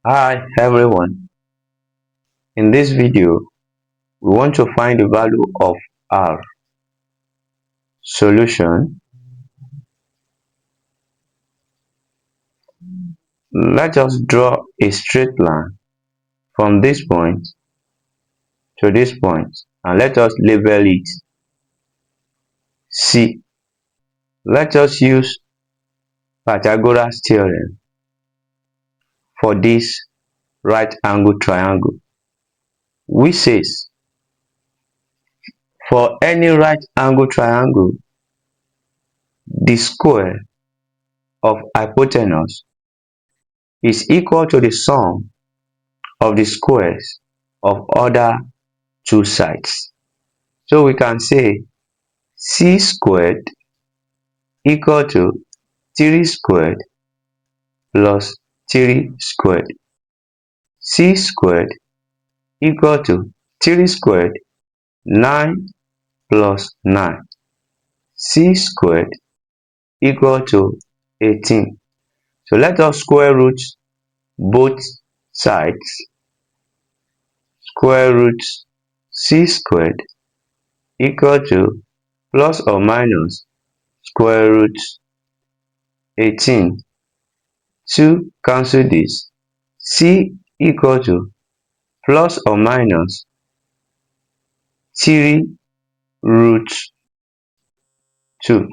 Hi everyone, in this video we want to find the value of R. Solution: let us draw a straight line from this point to this point and let us label it C. Let us use Pythagoras theorem for this right angle triangle, which says for any right angle triangle the square of hypotenuse is equal to the sum of the squares of other two sides. So we can say c squared equal to 3 squared plus 3 squared. C squared equal to 3 squared 9 plus 9. C squared equal to 18. So let us square root both sides. Square root c squared equal to plus or minus square root 18. 2 cancel this. C equal to plus or minus 3 root 2.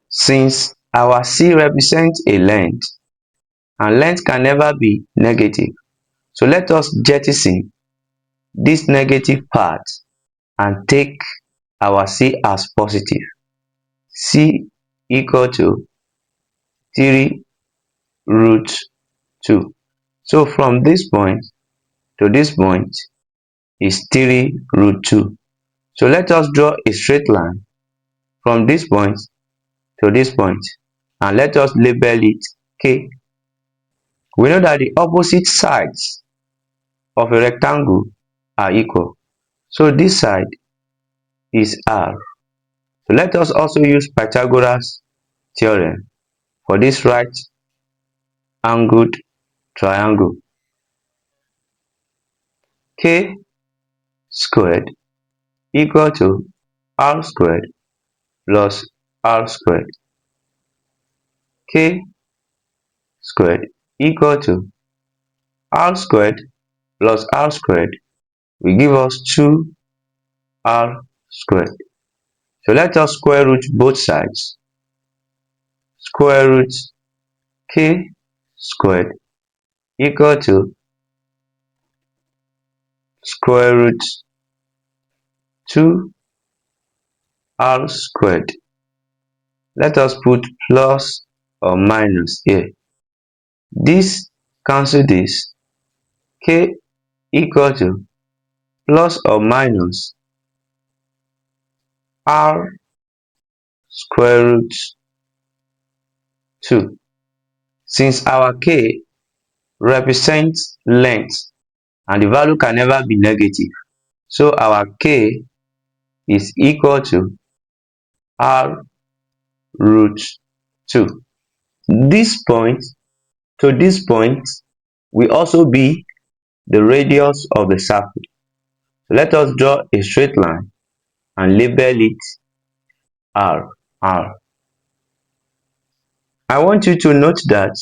Since our C represents a length and length can never be negative, so let us jettison this negative part and take our C as positive. C equal to 3 root 2. So from this point to this point is 3 root 2. So let us draw a straight line from this point to this point and let us label it K. We know that the opposite sides of a rectangle are equal. So this side is R. So let us also use Pythagoras theorem for this right angled triangle. K squared equal to R squared plus R squared. K squared equal to R squared plus R squared will give us 2R squared. So let us square root both sides. Square root K squared equal to square root 2R squared. Let us put plus or minus here. This cancel this. K equal to plus or minus R square root 2. Since our K represents length and the value can never be negative, so our K is equal to R root 2. This point to this point will also be the radius of the circle. So let us draw a straight line and label it R. I want you to note that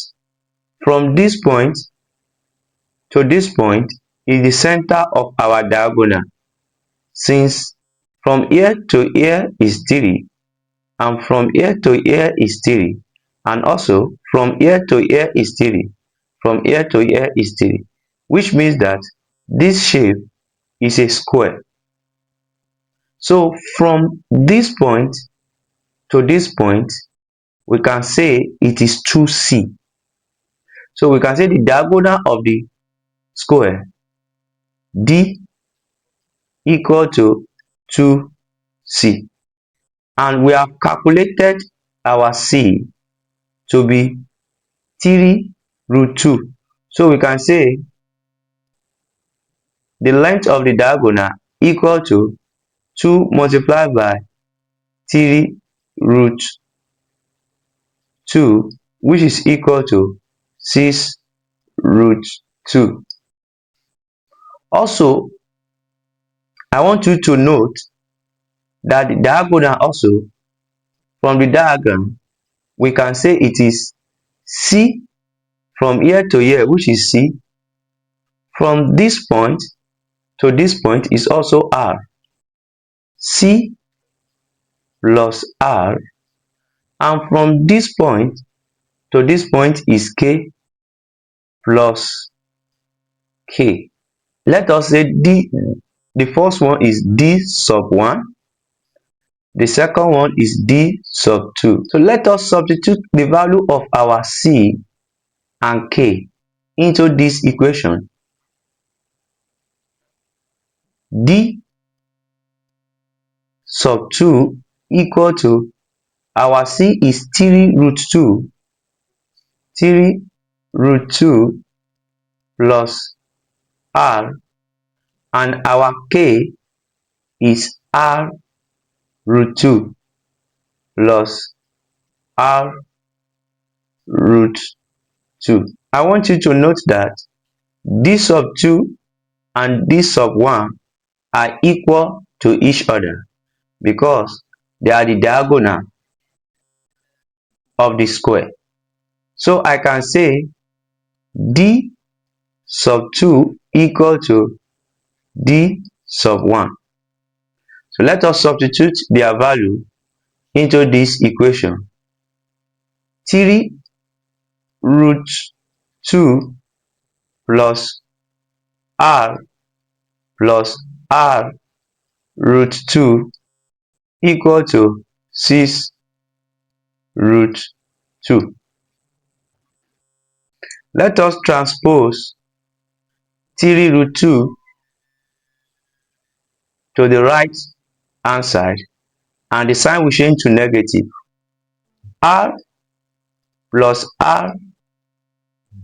from this point to this point is the center of our diagonal, since from here to here is 3 and from here to here is 3 and also from here to here is 3, from here to here is 3, which means that this shape is a square. So from this point to this point we can say it is 2C. So we can say the diagonal of the square D equal to 2C, and we have calculated our C to be 3 root 2. So we can say the length of the diagonal equal to 2 multiplied by 3 root 2, which is equal to 6 root 2. Also, I want you to note that the diagonal also, from the diagram, we can say it is C from here to here, which is C. From this point to this point is also R. C plus R. And from this point to this point is K plus K. Let us say the first one is D sub 1. The second one is D sub 2. So let us substitute the value of our C and K into this equation. D sub 2 equal to, our C is 3 root 2. 3 root 2 plus R, and our K is R root 2 plus R root 2. I want you to note that D sub 2 and D sub 1 are equal to each other because they are the diagonal of the square. So I can say D sub 2 equal to D sub 1. So let us substitute their value into this equation. 3 root 2 plus R plus R root 2 equal to 6 root 2. Let us transpose 3 root 2 to the right hand side, and the sign will change to negative. R plus R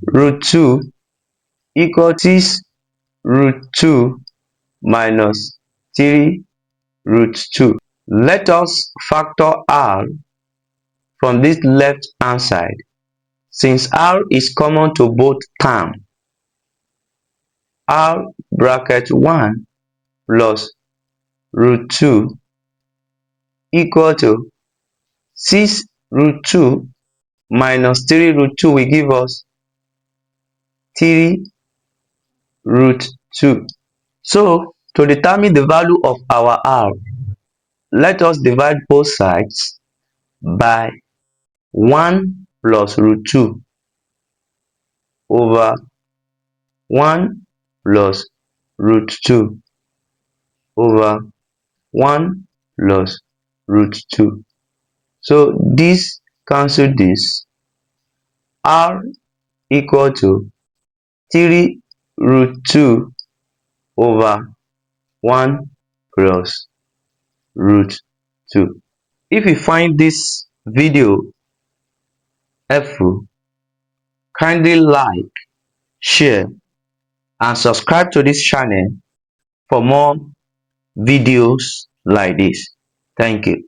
root 2 equal to 6 root 2 minus 3 root 2. Let us factor R from this left hand side. Since R is common to both terms, R bracket 1 plus root 2 equal to 6 root 2 minus 3 root 2 will give us 3 root 2. So, to determine the value of our R, let us divide both sides by 1 plus root 2 over 1 plus root 2 over 1 plus root 2. So this cancel this. R equal to 3 root 2 over 1 plus root 2. If you find this video helpful, kindly like, share, and subscribe to this channel for more videos like this. Thank you.